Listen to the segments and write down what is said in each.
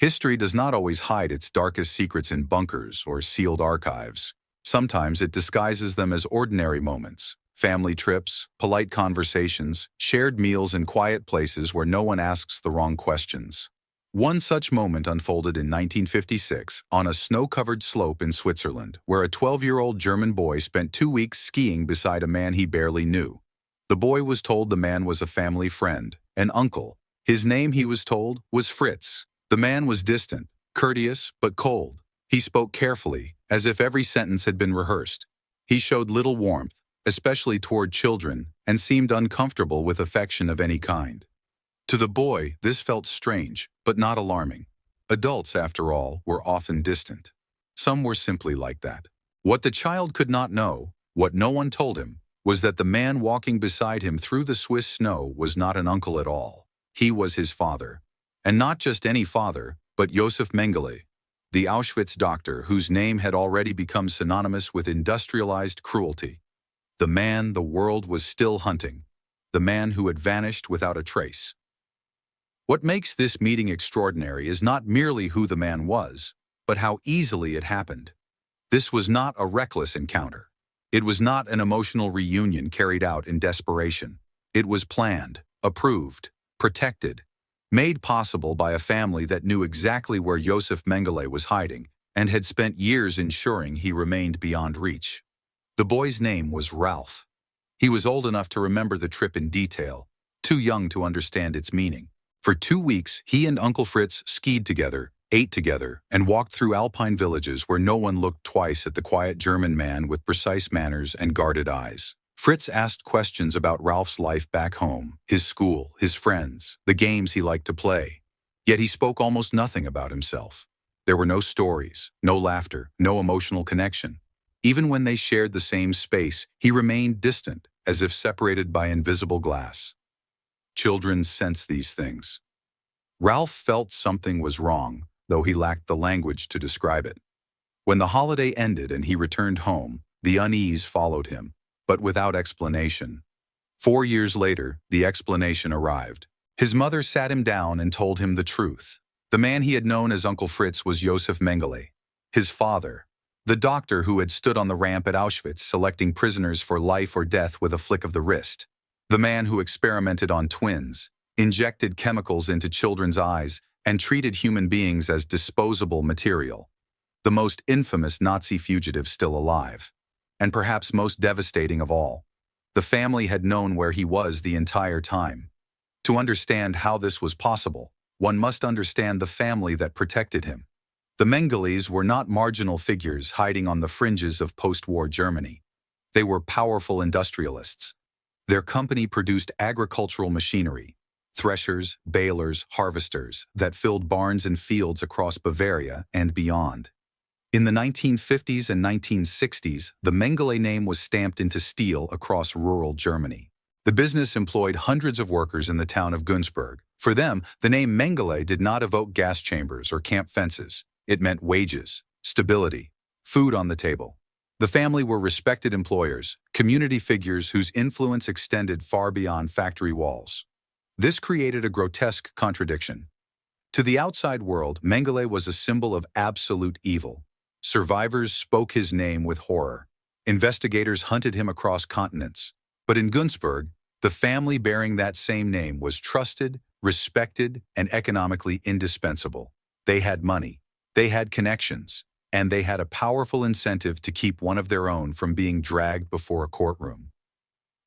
History does not always hide its darkest secrets in bunkers or sealed archives. Sometimes it disguises them as ordinary moments, family trips, polite conversations, shared meals in quiet places where no one asks the wrong questions. One such moment unfolded in 1956 on a snow-covered slope in Switzerland, where a 12-year-old German boy spent 2 weeks skiing beside a man he barely knew. The boy was told the man was a family friend, an uncle. His name, he was told, was Fritz. The man was distant, courteous, but cold. He spoke carefully, as if every sentence had been rehearsed. He showed little warmth, especially toward children, and seemed uncomfortable with affection of any kind. To the boy, this felt strange, but not alarming. Adults, after all, were often distant. Some were simply like that. What the child could not know, what no one told him, was that the man walking beside him through the Swiss snow was not an uncle at all. He was his father. And not just any father, but Josef Mengele, the Auschwitz doctor whose name had already become synonymous with industrialized cruelty. The man the world was still hunting. The man who had vanished without a trace. What makes this meeting extraordinary is not merely who the man was, but how easily it happened. This was not a reckless encounter. It was not an emotional reunion carried out in desperation. It was planned, approved, protected, made possible by a family that knew exactly where Josef Mengele was hiding and had spent years ensuring he remained beyond reach. The boy's name was Ralph. He was old enough to remember the trip in detail, too young to understand its meaning. For 2 weeks, he and Uncle Fritz skied together, ate together, and walked through alpine villages where no one looked twice at the quiet German man with precise manners and guarded eyes. Fritz asked questions about Ralph's life back home, his school, his friends, the games he liked to play. Yet he spoke almost nothing about himself. There were no stories, no laughter, no emotional connection. Even when they shared the same space, he remained distant, as if separated by invisible glass. Children sense these things. Ralph felt something was wrong, though he lacked the language to describe it. When the holiday ended and he returned home, the unease followed him, but without explanation. 4 years later, the explanation arrived. His mother sat him down and told him the truth. The man he had known as Uncle Fritz was Josef Mengele, his father, the doctor who had stood on the ramp at Auschwitz selecting prisoners for life or death with a flick of the wrist, the man who experimented on twins, injected chemicals into children's eyes, and treated human beings as disposable material, the most infamous Nazi fugitive still alive. And perhaps most devastating of all, the family had known where he was the entire time. To understand how this was possible, one must understand the family that protected him. The Mengeles were not marginal figures hiding on the fringes of post-war Germany. They were powerful industrialists. Their company produced agricultural machinery, threshers, balers, harvesters, that filled barns and fields across Bavaria and beyond. In the 1950s and 1960s, the Mengele name was stamped into steel across rural Germany. The business employed hundreds of workers in the town of Günzburg. For them, the name Mengele did not evoke gas chambers or camp fences. It meant wages, stability, food on the table. The family were respected employers, community figures whose influence extended far beyond factory walls. This created a grotesque contradiction. To the outside world, Mengele was a symbol of absolute evil. Survivors spoke his name with horror. Investigators hunted him across continents. But in Günzburg, the family bearing that same name was trusted, respected, and economically indispensable. They had money, they had connections, and they had a powerful incentive to keep one of their own from being dragged before a courtroom.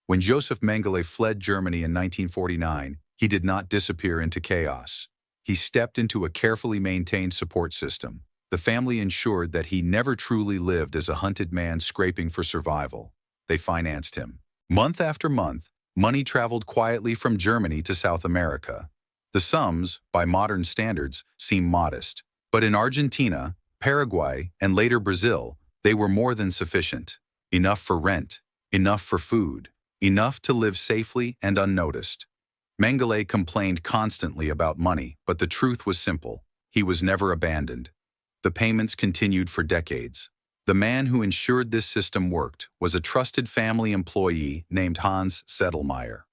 When Josef Mengele fled Germany in 1949, he did not disappear into chaos. He stepped into a carefully maintained support system. The family ensured that he never truly lived as a hunted man scraping for survival. They financed him. Month after month, money traveled quietly from Germany to South America. The sums, by modern standards, seem modest. But in Argentina, Paraguay, and later Brazil, they were more than sufficient. Enough for rent, enough for food, enough to live safely and unnoticed. Mengele complained constantly about money, but the truth was simple. He was never abandoned. The payments continued for decades. The man who ensured this system worked was a trusted family employee named Hans Sedlmayr.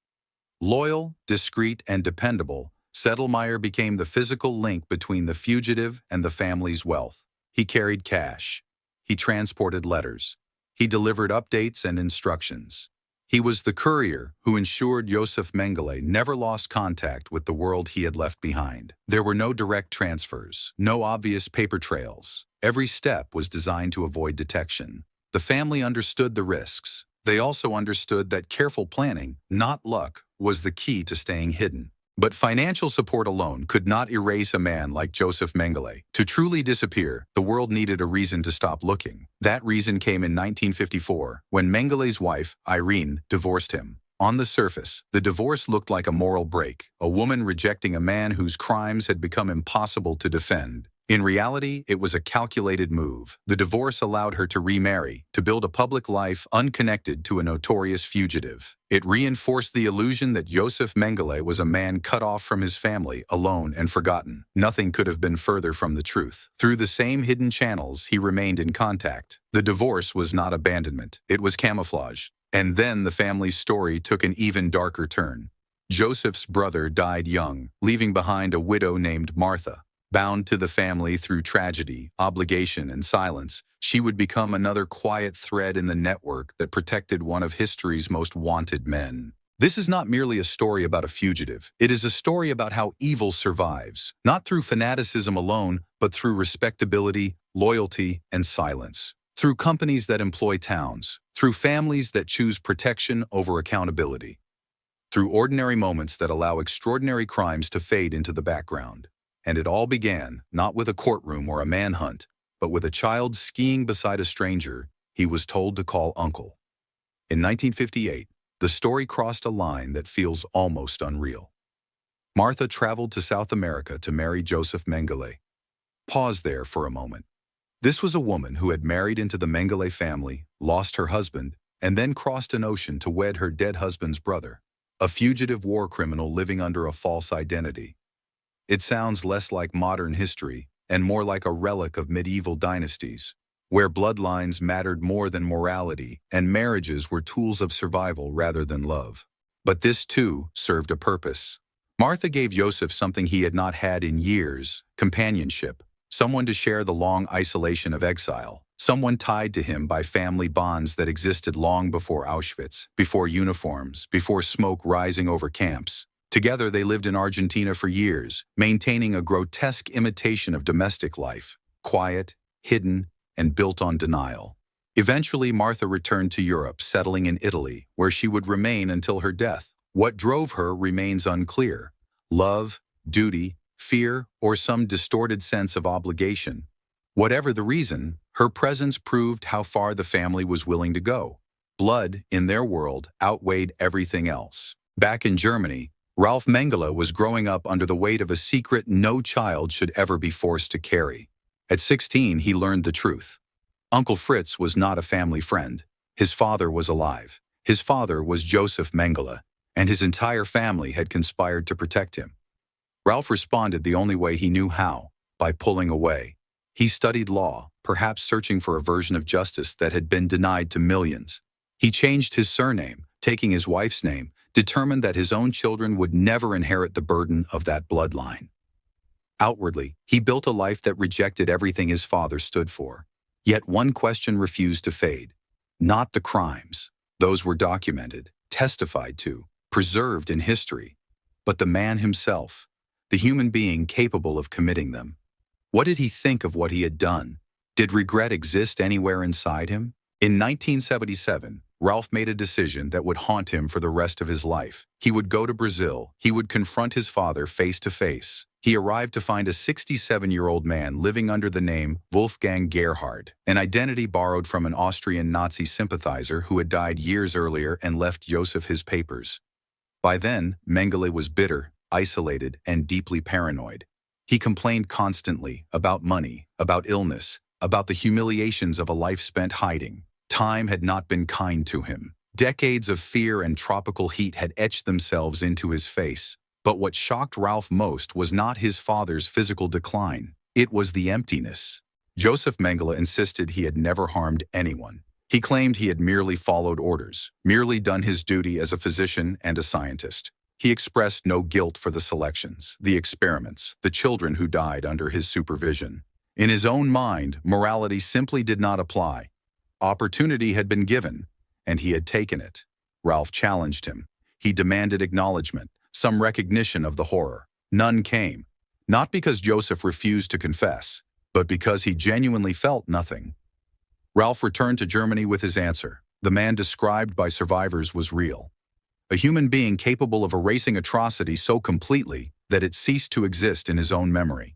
Loyal, discreet, and dependable, Sedlmeier became the physical link between the fugitive and the family's wealth. He carried cash. He transported letters. He delivered updates and instructions. He was the courier who ensured Josef Mengele never lost contact with the world he had left behind. There were no direct transfers, no obvious paper trails. Every step was designed to avoid detection. The family understood the risks. They also understood that careful planning, not luck, was the key to staying hidden. But financial support alone could not erase a man like Josef Mengele. To truly disappear, the world needed a reason to stop looking. That reason came in 1954, when Mengele's wife, Irene, divorced him. On the surface, the divorce looked like a moral break, a woman rejecting a man whose crimes had become impossible to defend. In reality, it was a calculated move. The divorce allowed her to remarry, to build a public life unconnected to a notorious fugitive. It reinforced the illusion that Josef Mengele was a man cut off from his family, alone and forgotten. Nothing could have been further from the truth. Through the same hidden channels, he remained in contact. The divorce was not abandonment. It was camouflage. And then the family's story took an even darker turn. Joseph's brother died young, leaving behind a widow named Martha. Bound to the family through tragedy, obligation, and silence, she would become another quiet thread in the network that protected one of history's most wanted men. This is not merely a story about a fugitive. It is a story about how evil survives, not through fanaticism alone, but through respectability, loyalty, and silence. Through companies that employ towns, through families that choose protection over accountability, through ordinary moments that allow extraordinary crimes to fade into the background. And it all began, not with a courtroom or a manhunt, but with a child skiing beside a stranger he was told to call uncle. In 1958, the story crossed a line that feels almost unreal. Martha traveled to South America to marry Josef Mengele. Pause there for a moment. This was a woman who had married into the Mengele family, lost her husband, and then crossed an ocean to wed her dead husband's brother, a fugitive war criminal living under a false identity. It sounds less like modern history and more like a relic of medieval dynasties, where bloodlines mattered more than morality and marriages were tools of survival rather than love. But this, too, served a purpose. Martha gave Josef something he had not had in years: companionship, someone to share the long isolation of exile, someone tied to him by family bonds that existed long before Auschwitz, before uniforms, before smoke rising over camps. Together, they lived in Argentina for years, maintaining a grotesque imitation of domestic life, quiet, hidden, and built on denial. Eventually, Martha returned to Europe, settling in Italy, where she would remain until her death. What drove her remains unclear: love, duty, fear, or some distorted sense of obligation. Whatever the reason, her presence proved how far the family was willing to go. Blood, in their world, outweighed everything else. Back in Germany, Ralph Mengele was growing up under the weight of a secret no child should ever be forced to carry. At 16, he learned the truth. Uncle Fritz was not a family friend. His father was alive. His father was Josef Mengele, and his entire family had conspired to protect him. Ralph responded the only way he knew how: by pulling away. He studied law, perhaps searching for a version of justice that had been denied to millions. He changed his surname, taking his wife's name, determined that his own children would never inherit the burden of that bloodline. Outwardly, he built a life that rejected everything his father stood for. Yet one question refused to fade. Not the crimes. Those were documented, testified to, preserved in history. But the man himself, the human being capable of committing them. What did he think of what he had done? Did regret exist anywhere inside him? In 1977, Ralph made a decision that would haunt him for the rest of his life. He would go to Brazil. He would confront his father face to face. He arrived to find a 67-year-old man living under the name Wolfgang Gerhard, an identity borrowed from an Austrian Nazi sympathizer who had died years earlier and left Josef his papers. By then, Mengele was bitter, isolated, and deeply paranoid. He complained constantly about money, about illness, about the humiliations of a life spent hiding. Time had not been kind to him. Decades of fear and tropical heat had etched themselves into his face. But what shocked Ralph most was not his father's physical decline. It was the emptiness. Josef Mengele insisted he had never harmed anyone. He claimed he had merely followed orders, merely done his duty as a physician and a scientist. He expressed no guilt for the selections, the experiments, the children who died under his supervision. In his own mind, morality simply did not apply. Opportunity had been given, and he had taken it. Ralph challenged him. He demanded acknowledgement, some recognition of the horror. None came. Not because Josef refused to confess, but because he genuinely felt nothing. Ralph returned to Germany with his answer. The man described by survivors was real. A human being capable of erasing atrocity so completely that it ceased to exist in his own memory.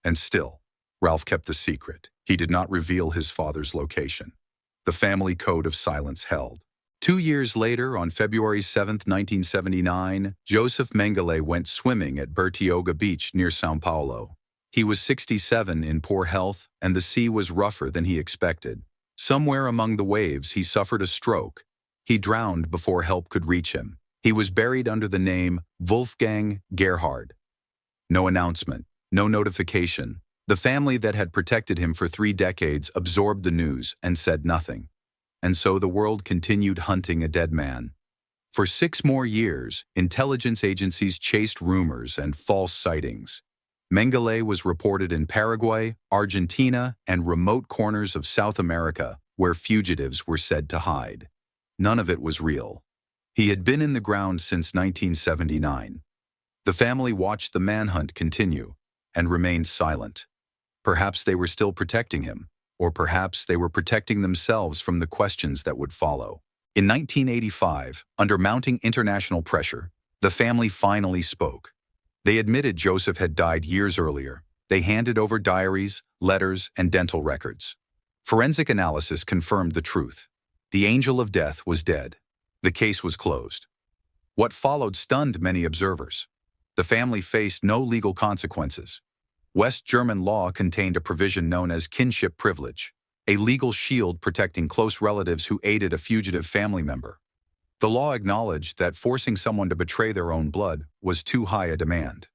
And still, Ralph kept the secret. He did not reveal his father's location. The family code of silence held. 2 years later, on February 7, 1979, Josef Mengele went swimming at Bertioga Beach near São Paulo. He was 67, in poor health, and the sea was rougher than he expected. Somewhere among the waves, he suffered a stroke. He drowned before help could reach him. He was buried under the name Wolfgang Gerhard. No announcement, no notification. The family that had protected him for 3 decades absorbed the news and said nothing. And so the world continued hunting a dead man. For 6 more years, intelligence agencies chased rumors and false sightings. Mengele was reported in Paraguay, Argentina, and remote corners of South America, where fugitives were said to hide. None of it was real. He had been in the ground since 1979. The family watched the manhunt continue and remained silent. Perhaps they were still protecting him, or perhaps they were protecting themselves from the questions that would follow. In 1985, under mounting international pressure, the family finally spoke. They admitted Josef had died years earlier. They handed over diaries, letters, and dental records. Forensic analysis confirmed the truth. The angel of death was dead. The case was closed. What followed stunned many observers. The family faced no legal consequences. West German law contained a provision known as kinship privilege, a legal shield protecting close relatives who aided a fugitive family member. The law acknowledged that forcing someone to betray their own blood was too high a demand.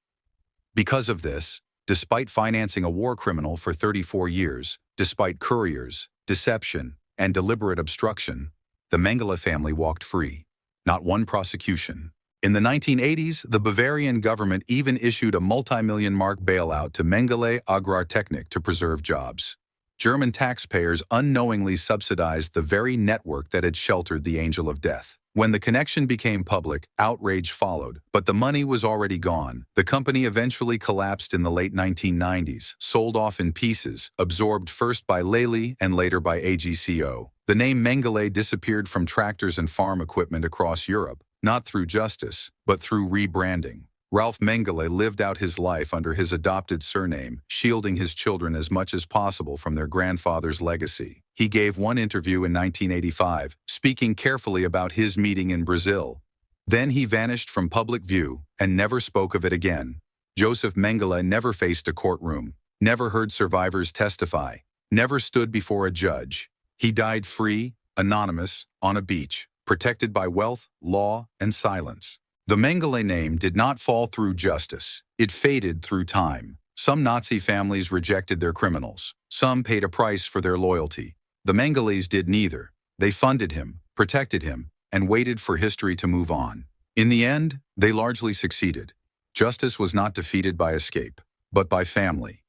Because of this, despite financing a war criminal for 34 years, despite couriers, deception, and deliberate obstruction, the Mengele family walked free. Not one prosecution. In the 1980s, the Bavarian government even issued a multi-million-mark bailout to Mengele Agrartechnik to preserve jobs. German taxpayers unknowingly subsidized the very network that had sheltered the angel of death. When the connection became public, outrage followed, but the money was already gone. The company eventually collapsed in the late 1990s, sold off in pieces, absorbed first by Lely and later by AGCO. The name Mengele disappeared from tractors and farm equipment across Europe, not through justice, but through rebranding. Ralph Mengele lived out his life under his adopted surname, shielding his children as much as possible from their grandfather's legacy. He gave one interview in 1985, speaking carefully about his meeting in Brazil. Then he vanished from public view and never spoke of it again. Josef Mengele never faced a courtroom, never heard survivors testify, never stood before a judge. He died free, anonymous, on a beach, protected by wealth, law, and silence. The Mengele name did not fall through justice. It faded through time. Some Nazi families rejected their criminals. Some paid a price for their loyalty. The Mengeles did neither. They funded him, protected him, and waited for history to move on. In the end, they largely succeeded. Justice was not defeated by escape, but by family.